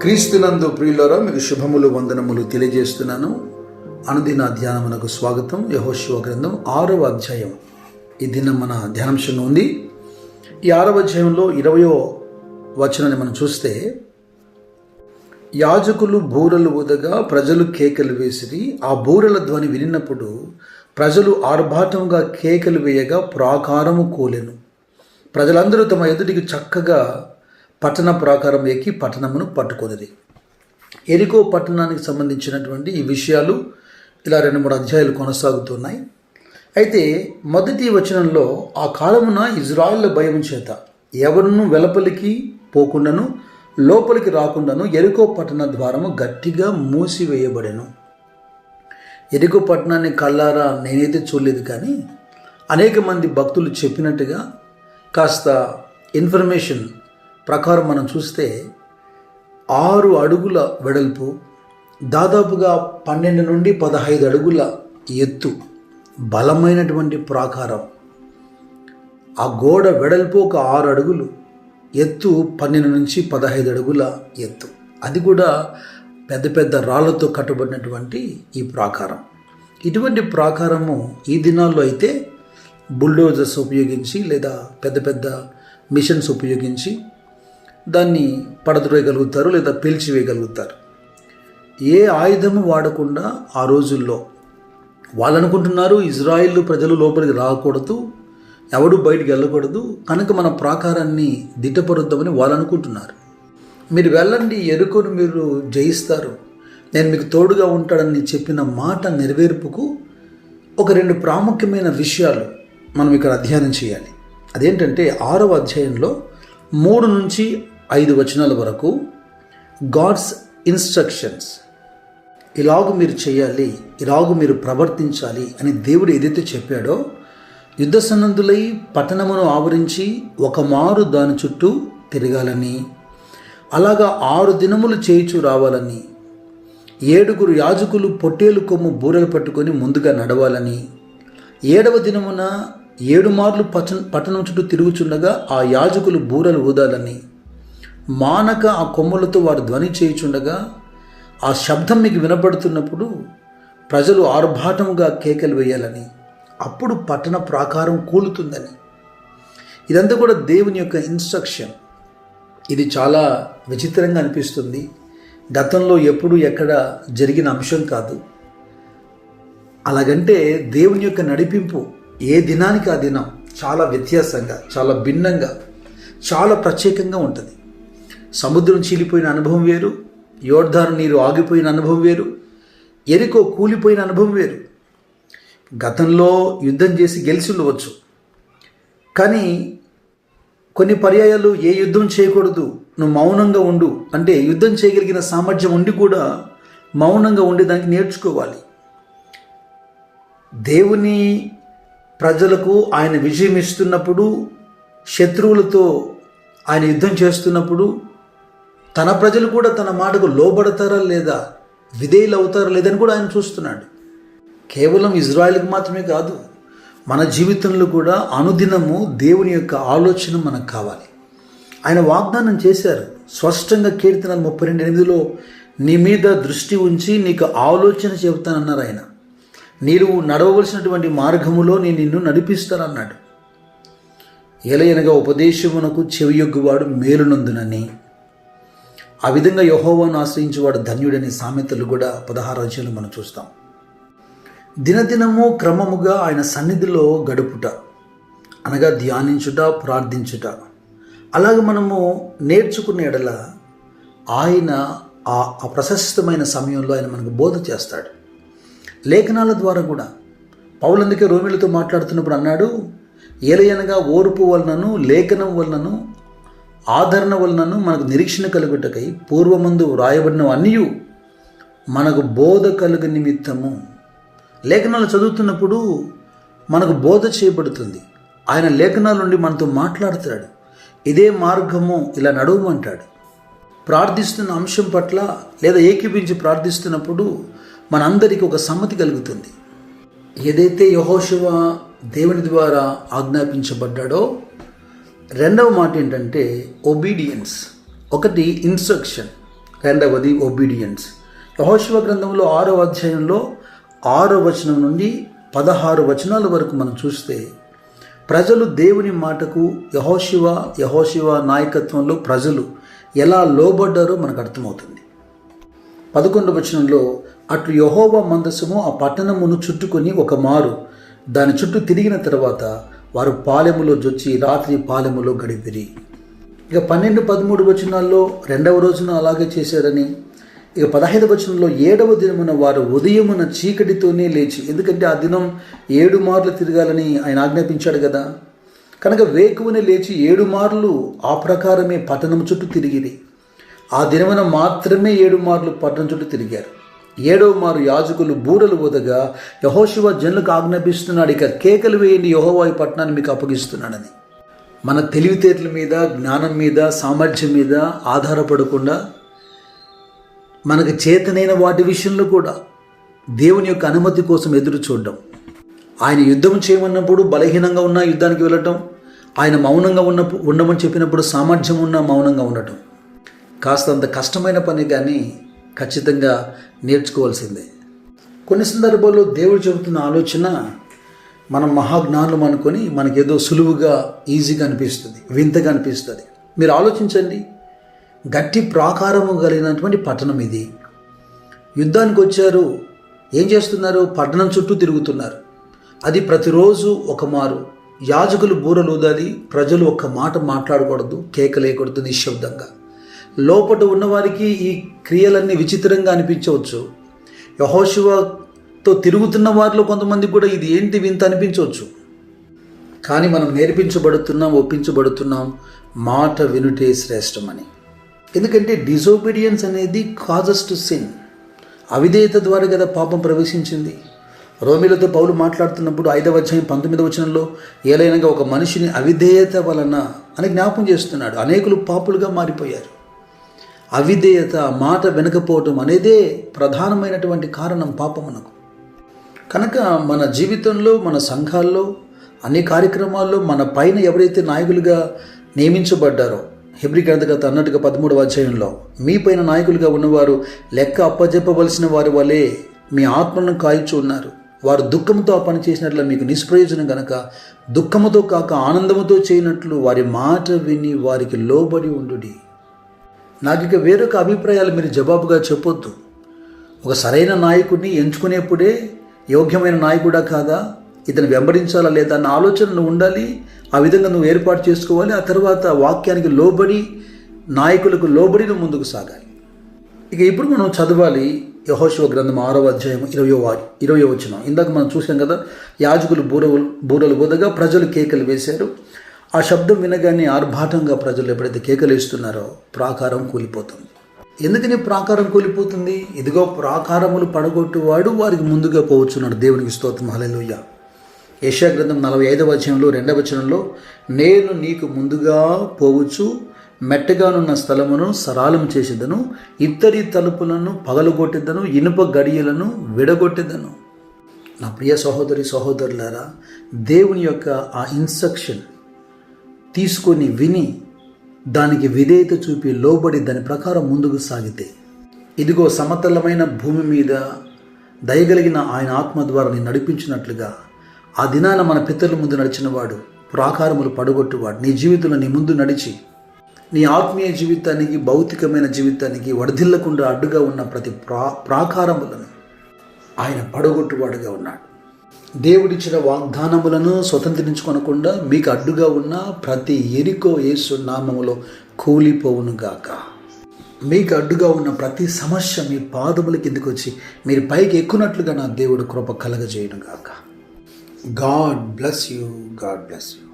క్రీస్తునందు ప్రియులారా, మీకు శుభములు వందనములు తెలియజేస్తున్నాను. అనుదిన ధ్యానమునకు స్వాగతం. యెహోషువ గ్రంథం 6వ అధ్యాయం ఈ దినం మన ధ్యానాంశంలో ఉంది. ఈ 6వ అధ్యాయంలో 20వ వచనాన్ని మనం చూస్తే, యాజకులు బూరలు ఊదగా ప్రజలు కేకలు వేసిరి. ఆ బూరల ధ్వని వినినప్పుడు ప్రజలు ఆర్భాటంగా కేకలు వేయగా ప్రాకారము కూలెను. ప్రజలందరూ తమ ఎదుటికి చక్కగా పట్టణ ప్రాకారం ఎక్కి పట్టణమును పట్టుకొనిది. ఎరికో పట్టణానికి సంబంధించినటువంటి ఈ విషయాలు ఇలా 2-3 అధ్యాయాలు కొనసాగుతున్నాయి. అయితే మొదటి వచనంలో, ఆ కాలమున ఇజ్రాయేలు భయం చేత ఎవరును వెలుపలికి పోకుండాను లోపలికి రాకుండాను ఎరికో పట్టణ ద్వారము గట్టిగా మూసివేయబడెను. ఎరికో పట్టణాన్ని కళ్ళారా నేనైతే చూడలేదు, కానీ అనేక మంది భక్తులు చెప్పినట్టుగా కాస్త ఇన్ఫర్మేషన్ ప్రకారం మనం చూస్తే 6 అడుగుల వెడల్పు, దాదాపుగా 12 నుండి 15 అడుగుల ఎత్తు, బలమైనటువంటి ప్రాకారం. ఆ గోడ వెడల్పు ఒక 6 అడుగులు, ఎత్తు 12 నుంచి 15 అడుగుల ఎత్తు. అది కూడా పెద్ద పెద్ద రాళ్లతో కట్టబడినటువంటి ఈ ప్రాకారం. ఇటువంటి ప్రాకారము ఈ దినాల్లో అయితే బుల్డోజర్స్ ఉపయోగించి లేదా పెద్ద పెద్ద మిషన్స్ ఉపయోగించి దాన్ని పడద్రోయగలుగుతారు లేదా పేల్చివేయగలుగుతారు. ఏ ఆయుధము వాడకుండా ఆ రోజుల్లో వాళ్ళు అనుకుంటున్నారు, ఇజ్రాయిల్ ప్రజలు లోపలికి రాకూడదు, ఎవడు బయటికి వెళ్ళకూడదు, కనుక మన ప్రాకారాన్ని దిట్టపరుద్దామని వాళ్ళు అనుకుంటున్నారు. మీరు వెళ్ళండి, ఎరుకను మీరు జయిస్తారు, నేను మీకు తోడుగా ఉంటాడని చెప్పిన మాట నెరవేర్పుకు ఒక 2 ప్రాముఖ్యమైన విషయాలు మనం ఇక్కడ అధ్యయనం చేయాలి. అదేంటంటే 6వ అధ్యాయంలో 3 నుంచి 5 వచనాల వరకు గాడ్స్ ఇన్స్ట్రక్షన్స్, ఇలాగు మీరు చేయాలి, ఇలాగు మీరు ప్రవర్తించాలి అని దేవుడు ఏదైతే చెప్పాడో, యుద్ధ సన్నద్ధులై పట్టణమును ఆవరించి ఒక మారు దాని చుట్టూ తిరగాలని, అలాగా 6 దినములు చేయిచు రావాలని, 7 యాజకులు పొట్టేలు కొమ్ము బూరెలు పట్టుకొని ముందుగా నడవాలని, 7వ దినమున 7 మార్లు పట్టణం చుట్టూ తిరుగుచుండగా ఆ యాజకులు బూరలు ఊదాలని, మానక ఆ కొమ్ములతో వారు ధ్వని చేయుచుండగా ఆ శబ్దం మీకు వినబడుతున్నప్పుడు ప్రజలు ఆర్భాటముగా కేకలు వేయాలని, అప్పుడు పట్టణ ప్రాకారం కూలుతుందని. ఇదంతా కూడా దేవుని యొక్క ఇన్స్ట్రక్షన్. ఇది చాలా విచిత్రంగా అనిపిస్తుంది. గతంలో ఎప్పుడు ఎక్కడ జరిగిన అంశం కాదు. అలాగంటే దేవుని యొక్క నడిపింపు ఏ దినానికి ఆ దినం చాలా వ్యత్యాసంగా, చాలా భిన్నంగా, చాలా ప్రత్యేకంగా ఉంటుంది. సముద్రం చీలిపోయిన అనుభవం వేరు, యోర్దాను నీరు ఆగిపోయిన అనుభవం వేరు, ఎరికో కూలిపోయిన అనుభవం వేరు. గతంలో యుద్ధం చేసి గెలిచి ఉండవచ్చు, కానీ కొన్ని పర్యాయాలు ఏ యుద్ధం చేయకూడదు, నువ్వు మౌనంగా ఉండు అంటే యుద్ధం చేయగలిగిన సామర్థ్యం ఉండి కూడా మౌనంగా ఉండేదానికి నేర్చుకోవాలి. దేవుని ప్రజలకు ఆయన విజయం ఇస్తున్నప్పుడు, శత్రువులతో ఆయన యుద్ధం చేస్తున్నప్పుడు తన ప్రజలు కూడా తన మాటకు లోబడతారా లేదా, విధేయులు అవుతారా లేదని కూడా ఆయన చూస్తున్నాడు. కేవలం ఇజ్రాయెల్కి మాత్రమే కాదు, మన జీవితంలో కూడా అనుదినము దేవుని యొక్క ఆలోచన మనకు కావాలి. ఆయన వాగ్దానం చేశారు స్పష్టంగా, కీర్తనలు 32:8లో, నీ మీద దృష్టి ఉంచి నీకు ఆలోచన చెబుతానన్నారు ఆయన. నీవు నడవవలసినటువంటి మార్గములో నేను నిన్ను నడిపిస్తానన్నాడు. ఏలయనగా ఉపదేశమునకు చెవియొగ్గువాడు మేలునందునని, ఆ విధంగా యెహోవాను ఆశ్రయించేవాడు ధన్యుడని సామెతలు కూడా 16వ అధ్యాయంలో మనం చూస్తాం. దినదినము క్రమముగా ఆయన సన్నిధిలో గడుపుట అనగా ధ్యానించుట, ప్రార్థించుట, అలాగే మనము నేర్చుకునే ఎడల ఆయన ఆ ప్రశస్తమైన సమయంలో ఆయన మనకు బోధ చేస్తాడు. లేఖనాల ద్వారా కూడా పౌలు అందుకే రోమీయులతో మాట్లాడుతున్నప్పుడు అన్నాడు, ఏలయనగా ఓర్పు వలనను లేఖనం వలనను ఆదరణ వలనను మనకు నిరీక్షణ కలుగుటకై పూర్వమందు వ్రాయబడిన అన్నీ మనకు బోధ కలుగు నిమిత్తము. లేఖనాలు చదువుతున్నప్పుడు మనకు బోధ చేయబడుతుంది. ఆయన లేఖనాల నుండి మనతో మాట్లాడతాడు. ఇదే మార్గము, ఇలా నడవమంటాడు. ప్రార్థిస్తున్న అంశం పట్ల లేదా ఏకీపించి ప్రార్థిస్తున్నప్పుడు మనందరికీ ఒక సమ్మతి కలుగుతుంది. ఏదైతే యెహోషువ దేవుని ద్వారా ఆజ్ఞాపించబడ్డాడో, రెండవ మాట ఏంటంటే ఒబీడియన్స్. ఒకటి ఇన్స్ట్రక్షన్, రెండవది ఒబీడియన్స్. యెహోషువ గ్రంథంలో 6వ అధ్యాయంలో 6వ వచనం నుండి 16 వచనాల వరకు మనం చూస్తే ప్రజలు దేవుని మాటకు యెహోషువ నాయకత్వంలో ప్రజలు ఎలా లోబడ్డారో మనకు అర్థమవుతుంది. 11వ వచనంలో అట్లు యెహోవా మందసము ఆ పట్టణమును చుట్టుకొని ఒక మారు దాని చుట్టూ తిరిగిన తర్వాత వారు పాలెములో జొచ్చి రాత్రి పాలెములో గడిపిరి. ఇక 12, 13 వచనాల్లో 2వ రోజున అలాగే చేశారని, ఇక 15వ వచనంలో 7వ దినమున వారు ఉదయమున చీకటితోనే లేచి, ఎందుకంటే ఆ దినం 7 మార్లు తిరగాలని ఆయన ఆజ్ఞాపించాడు కదా, కనుక వేకువనే లేచి 7 మార్లు ఆ ప్రకారమే పట్టణం చుట్టూ తిరిగిరి. ఆ దినమున మాత్రమే 7 మార్లు పట్టణం చుట్టూ తిరిగారు. 7వ మారు యాజకులు బూరలు ఊదగా యెహోషువ జనులకు ఆజ్ఞాపిస్తున్నాడు, ఇక కేకలు వేయండి, యెహోవా ఈ పట్టణాన్ని మీకు అప్పగిస్తున్నాడని. మన తెలివితేటల మీద, జ్ఞానం మీద, సామర్థ్యం మీద ఆధారపడకుండా మనకు చేతనైన వాటి విషయంలో కూడా దేవుని యొక్క అనుమతి కోసం ఎదురు చూడడం. ఆయన యుద్ధం చేయమన్నప్పుడు బలహీనంగా ఉన్న యుద్ధానికి వెళ్ళటం, ఆయన మౌనంగా ఉండమని చెప్పినప్పుడు సామర్థ్యం ఉన్న మౌనంగా ఉండటం కాస్తంత కష్టమైన పని, కానీ ఖచ్చితంగా నేర్చుకోవాల్సిందే. కొన్ని సందర్భాల్లో దేవుడు చెబుతున్న ఆలోచన మనం మహాజ్ఞానం అనుకొని మనకేదో సులువుగా, ఈజీగా అనిపిస్తుంది, వింతగా అనిపిస్తుంది. మీరు ఆలోచించండి, గట్టి ప్రాకారము కలిగినటువంటి పట్టణం ఇది. యుద్ధానికి వచ్చారు, ఏం చేస్తున్నారు? పట్టణం చుట్టూ తిరుగుతున్నారు. అది ప్రతిరోజు ఒక మారు. యాజకులు బూరలు ఊదాలి, ప్రజలు ఒక్క మాట మాట్లాడకూడదు, కేకలేయకూడదు, నిశ్శబ్దంగా. లోపట ఉన్నవారికి ఈ క్రియలన్నీ విచిత్రంగా అనిపించవచ్చు. యెహోషువతో తిరుగుతున్న వారిలో కొంతమంది కూడా ఇది ఏంటి వింత అనిపించవచ్చు. కానీ మనం నేర్పించబడుతున్నాం, ఒప్పించబడుతున్నాం, మాట వినుటే శ్రేష్టమని. ఎందుకంటే డిజోబీడియన్స్ అనేది కాజెస్ టు సిన్. అవిధేయత ద్వారా కదా పాపం ప్రవేశించింది. రోమిలతో పౌలు మాట్లాడుతున్నప్పుడు 5వ అధ్యాయం 19వ వచనంలో ఏలైనగా ఒక మనిషిని అవిధేయత వలన అని జ్ఞాపకం చేస్తున్నాడు. అనేకులు పాపులుగా మారిపోయారు. అవిధేయత, మాట వెనకపోవటం అనేదే ప్రధానమైనటువంటి కారణం పాపమునకు. కనుక మన జీవితంలో, మన సంఘాల్లో, అన్ని కార్యక్రమాల్లో మన పైన ఎవరైతే నాయకులుగా నియమించబడ్డారో, హెబ్రీ గ్రంథకర్త అన్నట్టుగా 13వ అధ్యాయంలో మీ పైన నాయకులుగా ఉన్నవారు లెక్క అప్పజెప్పవలసిన వారి వలె మీ ఆత్మలను కాయిచు ఉన్నారు. వారు దుఃఖంతో ఆ పని చేసినట్లు మీకు నిష్ప్రయోజనం గనక దుఃఖముతో కాక ఆనందముతో చేయనట్లు వారి మాట విని వారికి లోబడి ఉండుడి. నాకు ఇక వేరొక అభిప్రాయాలు మీరు జవాబుగా చెప్పొద్దు. ఒక సరైన నాయకుడిని ఎంచుకునేప్పుడే యోగ్యమైన నాయకుడా కాదా, ఇతను వెంబడించాలా లేదా అన్న ఆలోచన నువ్వు ఉండాలి. ఆ విధంగా నువ్వు ఏర్పాటు చేసుకోవాలి. ఆ తర్వాత వాక్యానికి లోబడి, నాయకులకు లోబడి నువ్వు ముందుకు సాగాలి. ఇక ఇప్పుడు మనం చదవాలి యెహోషువ గ్రంథం 6వ అధ్యాయం 20వ వచనం. ఇందాక మనం చూసాం కదా, యాజకులు బూరలు ఊదగా ప్రజలు కేకలు వేశారు. ఆ శబ్దం వినగానే ఆర్భాటంగా ప్రజలు ఎప్పుడైతే కేకలు వేస్తున్నారో ప్రాకారం కూలిపోతుంది. ఎందుకని ప్రాకారం కూలిపోతుంది? ఇదిగో ప్రాకారములు పడగొట్టువాడు వారికి ముందుగా పోవచ్చున్నాడు. దేవునికి స్తోత్రం, హల్లెలూయా. యెషయా గ్రంథం 45వ అధ్యాయంలో 2వ వచనంలో నేను నీకు ముందుగా పోవచ్చు, మెట్టగానున్న స్థలమును సరాలం చేసేదను, ఇత్తడి తలుపులను పగలగొట్టేదను, ఇనుప గడియలను విడగొట్టేదను. నా ప్రియ సహోదరి సహోదరులారా, దేవుని యొక్క ఆ ఇన్స్ట్రక్షన్ తీసుకొని విని దానికి విధేయత చూపి లోబడి దాని ప్రకారం ముందుకు సాగితే, ఇదిగో సమతలమైన భూమి మీద దయగలిగిన ఆయన ఆత్మ ద్వారా నేను నడిపించినట్లుగా ఆ దినాన మన పితరుల ముందు నడిచినవాడు, ప్రాకారములు పడగొట్టువాడు నీ జీవితంలో నీ ముందు నడిచి నీ ఆత్మీయ జీవితానికి, భౌతికమైన జీవితానికి వర్ధిల్లకుండా అడ్డుగా ఉన్న ప్రతి ప్రాకారములను ఆయన పడగొట్టువాడుగా ఉన్నాడు. దేవుడిచ్చిన వాగ్దానములను స్వతంత్రించుకొనకుండా మీకు అడ్డుగా ఉన్న ప్రతి ఎరికో యేసు నామములో కూలిపోవునుగాక. మీకు అడ్డుగా ఉన్న ప్రతి సమస్య మీ పాదముల కిందకు వచ్చి మీరు పైకి ఎక్కునట్లుగా నా దేవుడు కృప కలగజేయునుగాక. God bless you. God bless you.